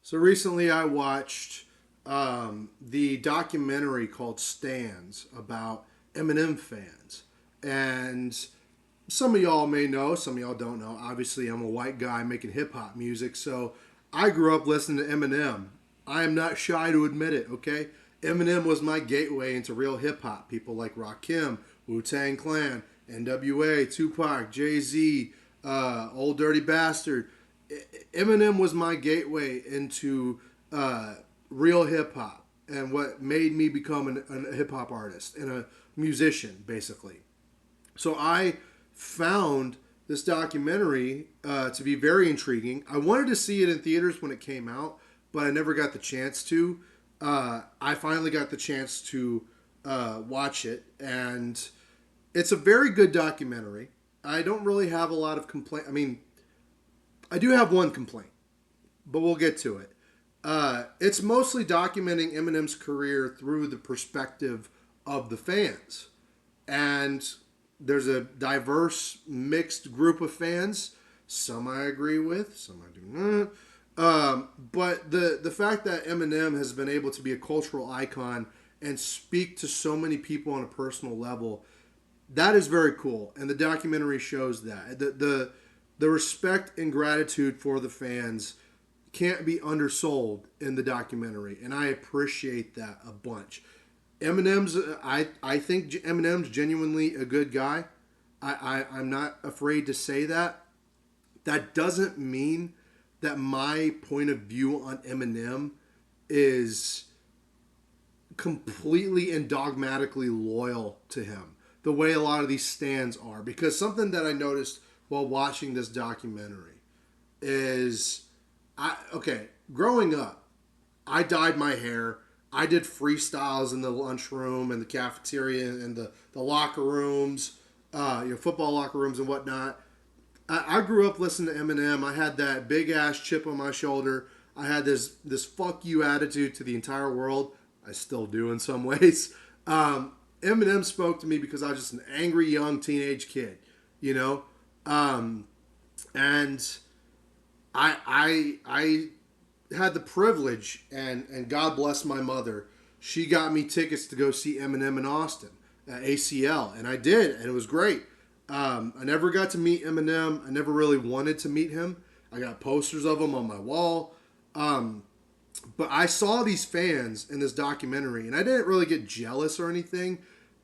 So recently I watched the documentary called Stands about Eminem fans. And some of y'all may know, some of y'all don't know. Obviously, I'm a white guy making hip hop music, so I grew up listening to Eminem. I am not shy to admit it, okay? Eminem was my gateway into real hip hop. People like Rakim, Wu Tang Clan, NWA, Tupac, Jay Z, Old Dirty Bastard. Eminem was my gateway into real hip hop and what made me become a hip hop artist and a musician, basically. So I found this documentary to be very intriguing. I wanted to see it in theaters when it came out, but I never got the chance to. I finally got the chance to watch it, and it's a very good documentary. I don't really have a lot of complaint. I mean, I do have one complaint, but we'll get to it. It's mostly documenting Eminem's career through the perspective of the fans. And there's a diverse, mixed group of fans. Some I agree with, some I do not. But the fact that Eminem has been able to be a cultural icon and speak to so many people on a personal level, that is very cool. And the documentary shows that. The respect and gratitude for the fans can't be undersold in the documentary. And I appreciate that a bunch. I think Eminem's genuinely a good guy. I'm not afraid to say that. That doesn't mean that my point of view on Eminem is completely and dogmatically loyal to him, the way a lot of these stands are. Because something that I noticed while watching this documentary is, growing up, I dyed my hair. I did freestyles in the lunchroom and the cafeteria and the locker rooms, football locker rooms and whatnot. I grew up listening to Eminem. I had that big ass chip on my shoulder. I had this fuck you attitude to the entire world. I still do in some ways. Eminem spoke to me because I was just an angry young teenage kid, you know, and I had the privilege, and God bless my mother. She got me tickets to go see Eminem in Austin at ACL, and I did, and it was great. I never got to meet Eminem. I never really wanted to meet him. I got posters of him on my wall. But I saw these fans in this documentary, and I didn't really get jealous or anything.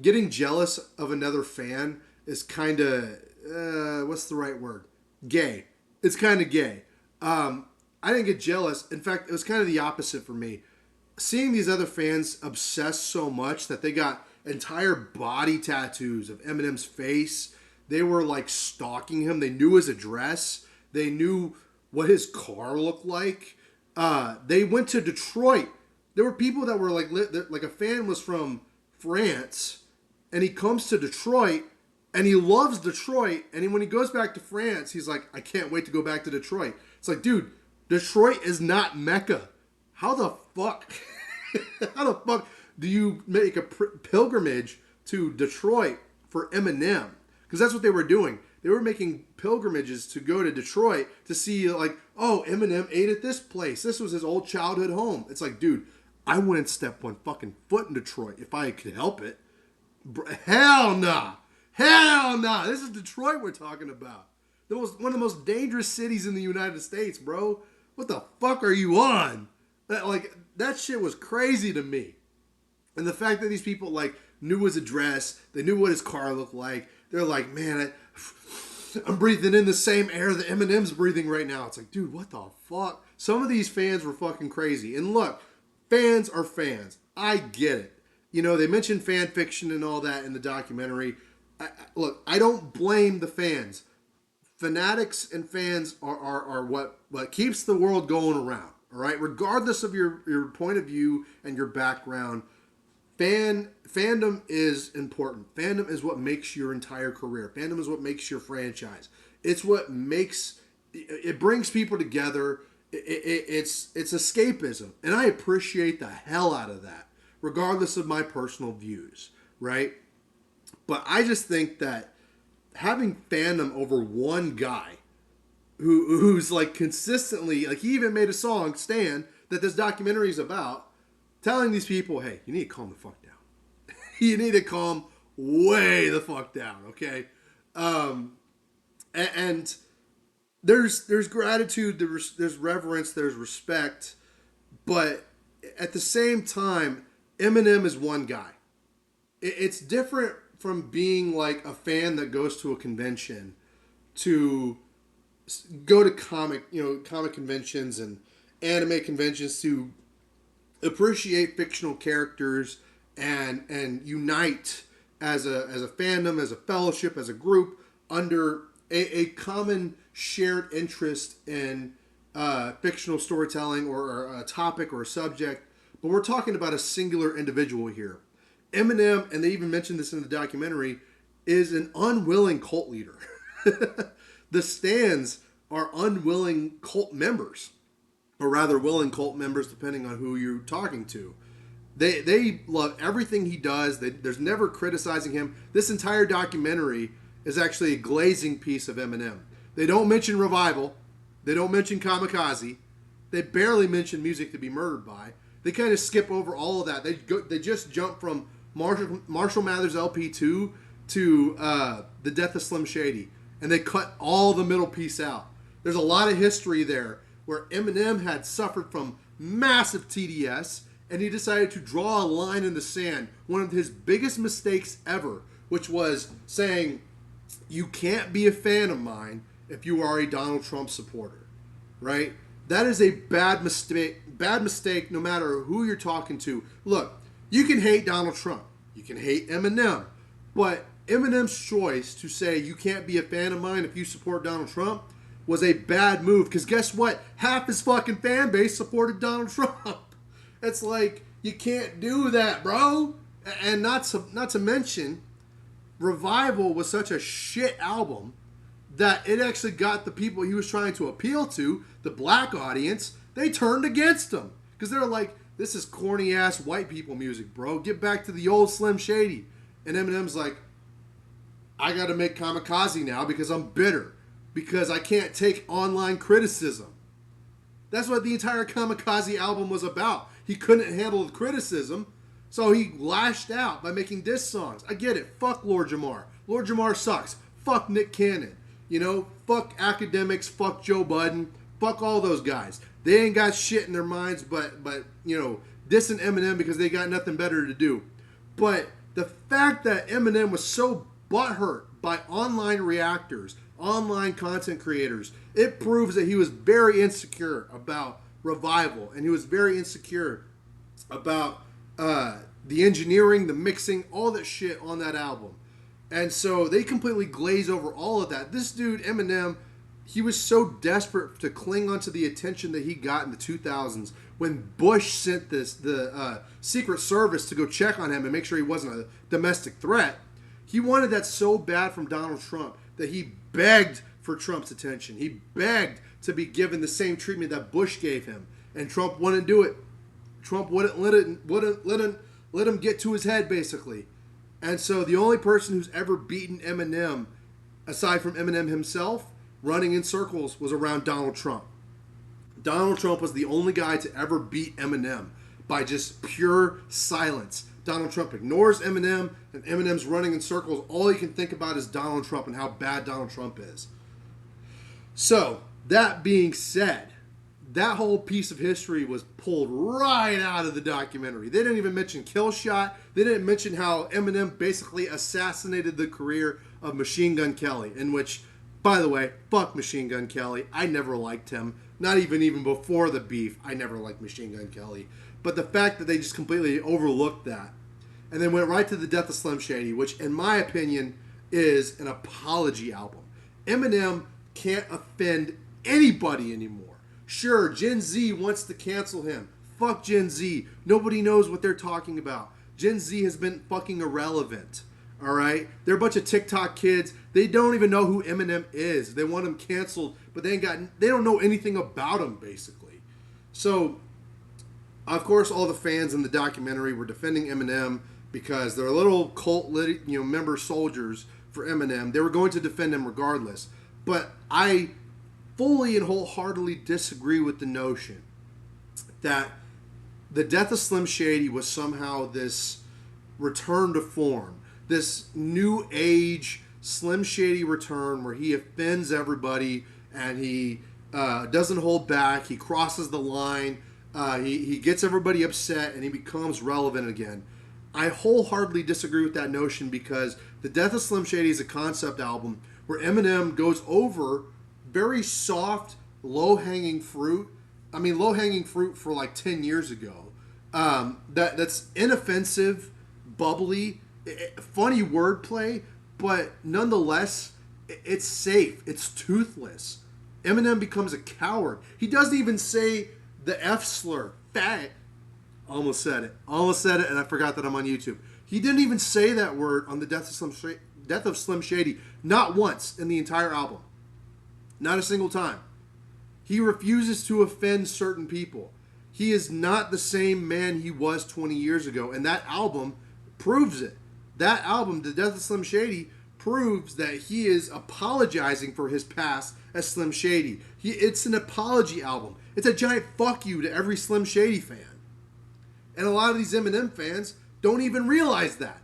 Getting jealous of another fan is kind of, what's the right word? Gay. It's kind of gay. I didn't get jealous. In fact, it was kind of the opposite for me. Seeing these other fans obsess so much that they got entire body tattoos of Eminem's face. They were like stalking him. They knew his address. They knew what his car looked like. They went to Detroit. There were people that were like a fan was from France, and he comes to Detroit, and he loves Detroit. And when he goes back to France, he's like, I can't wait to go back to Detroit. It's like, dude, Detroit is not Mecca. How the fuck? How the fuck do you make a pilgrimage to Detroit for Eminem? Because that's what they were doing. They were making pilgrimages to go to Detroit to see, like, oh, Eminem ate at this place. This was his old childhood home. It's like, dude, I wouldn't step one fucking foot in Detroit if I could help it. Hell nah. Hell nah. This is Detroit we're talking about. One of the most dangerous cities in the United States, bro. What the fuck are you on? That shit was crazy to me. And the fact that these people, like, knew his address, they knew what his car looked like. They're like, man, I'm breathing in the same air that Eminem's breathing right now. It's like, dude, what the fuck? Some of these fans were fucking crazy. And look, fans are fans. I get it. You know, they mentioned fan fiction and all that in the documentary. Look, I don't blame the fans. Fanatics and fans are what keeps the world going around. All right, regardless of your point of view and your background, fandom is important. Fandom is what makes your entire career. Fandom is what makes your franchise. It's what makes it brings people together. It's escapism, and I appreciate the hell out of that, regardless of my personal views. Right, but I just think that having fandom over one guy who's like consistently, like he even made a song, Stan, that this documentary is about, telling these people, hey, you need to calm the fuck down. You need to calm way the fuck down, okay? And there's gratitude, there's reverence, there's respect, but at the same time, Eminem is one guy. It's different from being like a fan that goes to a convention to go to comic conventions and anime conventions to appreciate fictional characters and unite as a fandom, as a fellowship, as a group under a common shared interest in fictional storytelling or a topic or a subject. But we're talking about a singular individual here. Eminem, and they even mentioned this in the documentary, is an unwilling cult leader. The Stans are unwilling cult members, or rather willing cult members depending on who you're talking to. They love everything he does. There's never criticizing him. This entire documentary is actually a glazing piece of Eminem. They don't mention Revival. They don't mention Kamikaze. They barely mention Music to Be Murdered By. They kind of skip over all of that. They just jump from Marshall Mathers LP2 to The Death of Slim Shady. And they cut all the middle piece out. There's a lot of history there where Eminem had suffered from massive TDS and he decided to draw a line in the sand. One of his biggest mistakes ever, which was saying, you can't be a fan of mine if you are a Donald Trump supporter, right? That is a bad mistake no matter who you're talking to. Look, you can hate Donald Trump. You can hate Eminem. But Eminem's choice to say you can't be a fan of mine if you support Donald Trump was a bad move. Because guess what? Half his fucking fan base supported Donald Trump. It's like, you can't do that, bro. And not to mention, Revival was such a shit album that it actually got the people he was trying to appeal to, the black audience, they turned against him. Because they're like, this is corny ass white people music, bro. Get back to the old Slim Shady. And Eminem's like, I got to make Kamikaze now because I'm bitter. Because I can't take online criticism. That's what the entire Kamikaze album was about. He couldn't handle the criticism, so he lashed out by making diss songs. I get it. Fuck Lord Jamar. Lord Jamar sucks. Fuck Nick Cannon. Fuck academics. Fuck Joe Budden. Fuck all those guys. They ain't got shit in their minds but dissing Eminem because they got nothing better to do. But the fact that Eminem was so butthurt by online reactors, online content creators, it proves that he was very insecure about Revival, and he was very insecure about the engineering, the mixing, all that shit on that album. And so they completely glaze over all of that. This dude, Eminem, he was so desperate to cling onto the attention that he got in the 2000s when Bush sent the Secret Service to go check on him and make sure he wasn't a domestic threat. He wanted that so bad from Donald Trump that he begged for Trump's attention. He begged to be given the same treatment that Bush gave him, and Trump wouldn't do it. Trump wouldn't let him get to his head, basically. And so the only person who's ever beaten Eminem, aside from Eminem himself, running in circles, was around Donald Trump. Donald Trump was the only guy to ever beat Eminem by just pure silence. Donald Trump ignores Eminem, and Eminem's running in circles. All he can think about is Donald Trump and how bad Donald Trump is. So, that being said, that whole piece of history was pulled right out of the documentary. They didn't even mention Killshot. They didn't mention how Eminem basically assassinated the career of Machine Gun Kelly, in which, by the way, fuck Machine Gun Kelly. I never liked him. Not even before the beef, I never liked Machine Gun Kelly. But the fact that they just completely overlooked that and then went right to The Death of Slim Shady, which, in my opinion, is an apology album. Eminem can't offend anybody anymore. Sure, Gen Z wants to cancel him. Fuck Gen Z. Nobody knows what they're talking about. Gen Z has been fucking irrelevant. All right? They're a bunch of TikTok kids. They don't even know who Eminem is. They want him canceled, but they don't know anything about him, basically. So, of course, all the fans in the documentary were defending Eminem because they're little cult member soldiers for Eminem. They were going to defend him regardless. But I fully and wholeheartedly disagree with the notion that the death of Slim Shady was somehow this return to form, this new age Slim Shady return where he offends everybody and he doesn't hold back. He crosses the line. He gets everybody upset and he becomes relevant again. I wholeheartedly disagree with that notion because the Death of Slim Shady is a concept album where Eminem goes over very soft, low-hanging fruit. I mean, low-hanging fruit for like 10 years ago. That's inoffensive, bubbly, funny wordplay, but nonetheless, it's safe. It's toothless. Eminem becomes a coward. He doesn't even say the F slur, fat. Almost said it. Almost said it, and I forgot that I'm on YouTube. He didn't even say that word on the Death of Slim Shady, not once in the entire album. Not a single time. He refuses to offend certain people. He is not the same man he was 20 years ago, and that album proves it. That album, The Death of Slim Shady, proves that he is apologizing for his past as Slim Shady. It's an apology album. It's a giant fuck you to every Slim Shady fan. And a lot of these Eminem fans don't even realize that.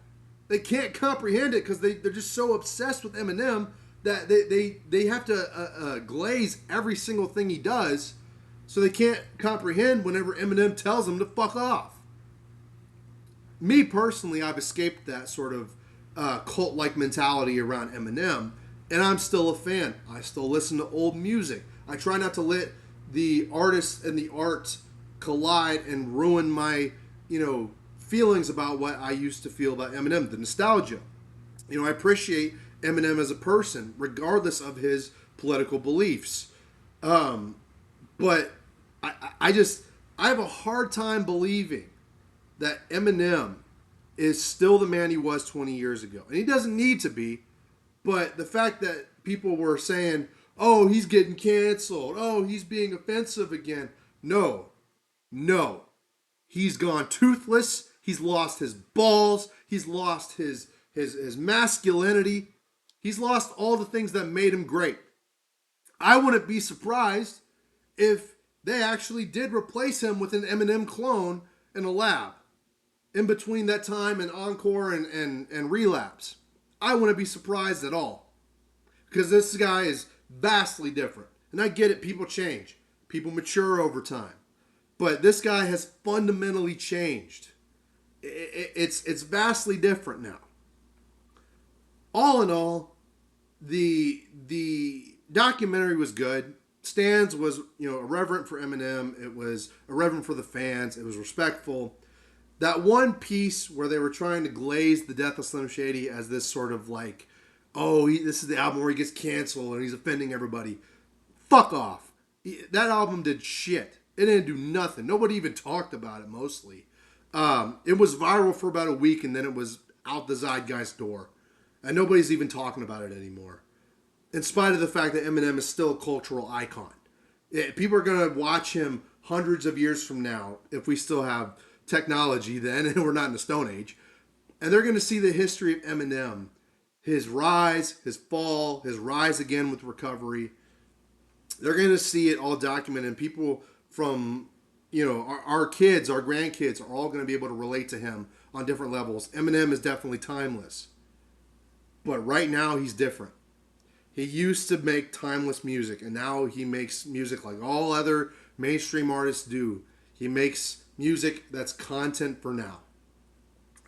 They can't comprehend it because they're just so obsessed with Eminem that they have to glaze every single thing he does, so they can't comprehend whenever Eminem tells them to fuck off. Me personally, I've escaped that sort of cult-like mentality around Eminem, and I'm still a fan. I still listen to old music. I try not to let the artist and the art collide and ruin my, feelings about what I used to feel about Eminem, the nostalgia. I appreciate Eminem as a person, regardless of his political beliefs. But I have a hard time believing that Eminem is still the man he was 20 years ago. And he doesn't need to be, but the fact that people were saying, oh, he's getting canceled, oh, he's being offensive again. No. He's gone toothless. He's lost his balls. He's lost his masculinity. He's lost all the things that made him great. I wouldn't be surprised if they actually did replace him with an Eminem clone in a lab in between that time and Encore and Relapse. I wouldn't be surprised at all because this guy is vastly different. And I get it, people change. People mature over time. But this guy has fundamentally changed. It's vastly different now. All in all, the documentary was good. Stans was, irreverent for Eminem. It was irreverent for the fans. It was respectful. That one piece where they were trying to glaze the Death of Slim Shady as this sort of like, oh, this is the album where he gets canceled and he's offending everybody. Fuck off. That album did shit. It didn't do nothing. Nobody even talked about it mostly. It was viral for about a week and then it was out the zeitgeist door. And nobody's even talking about it anymore. In spite of the fact that Eminem is still a cultural icon. People are going to watch him hundreds of years from now, if we still have technology then, and we're not in the Stone Age. And they're going to see the history of Eminem. His rise, his fall, his rise again with recovery. They're going to see it all documented. And people from, our kids, our grandkids are all going to be able to relate to him on different levels. Eminem is definitely timeless. But right now, he's different. He used to make timeless music, and now he makes music like all other mainstream artists do. He makes music that's content for now.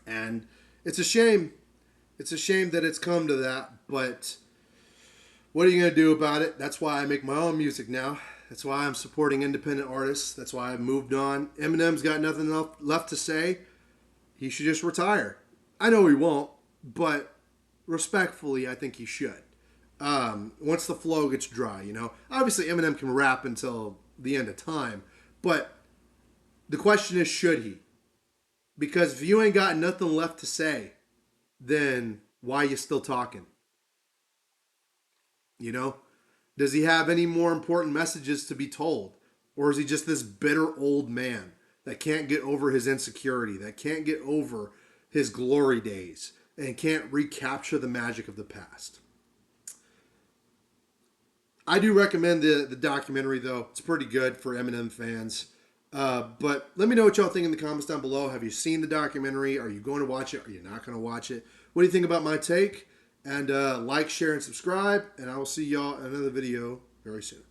And it's a shame. It's a shame that it's come to that, but what are you going to do about it? That's why I make my own music now. That's why I'm supporting independent artists. That's why I've moved on. Eminem's got nothing left to say. He should just retire. I know he won't, but respectfully, I think he should. Once the flow gets dry, Obviously, Eminem can rap until the end of time, but the question is, should he? Because if you ain't got nothing left to say, then why you still talking? Does he have any more important messages to be told? Or is he just this bitter old man that can't get over his insecurity, that can't get over his glory days, and can't recapture the magic of the past? I do recommend the documentary, though. It's pretty good for Eminem fans. But let me know what y'all think in the comments down below. Have you seen the documentary? Are you going to watch it? Are you not going to watch it? What do you think about my take? And like, share, and subscribe. And I will see y'all in another video very soon.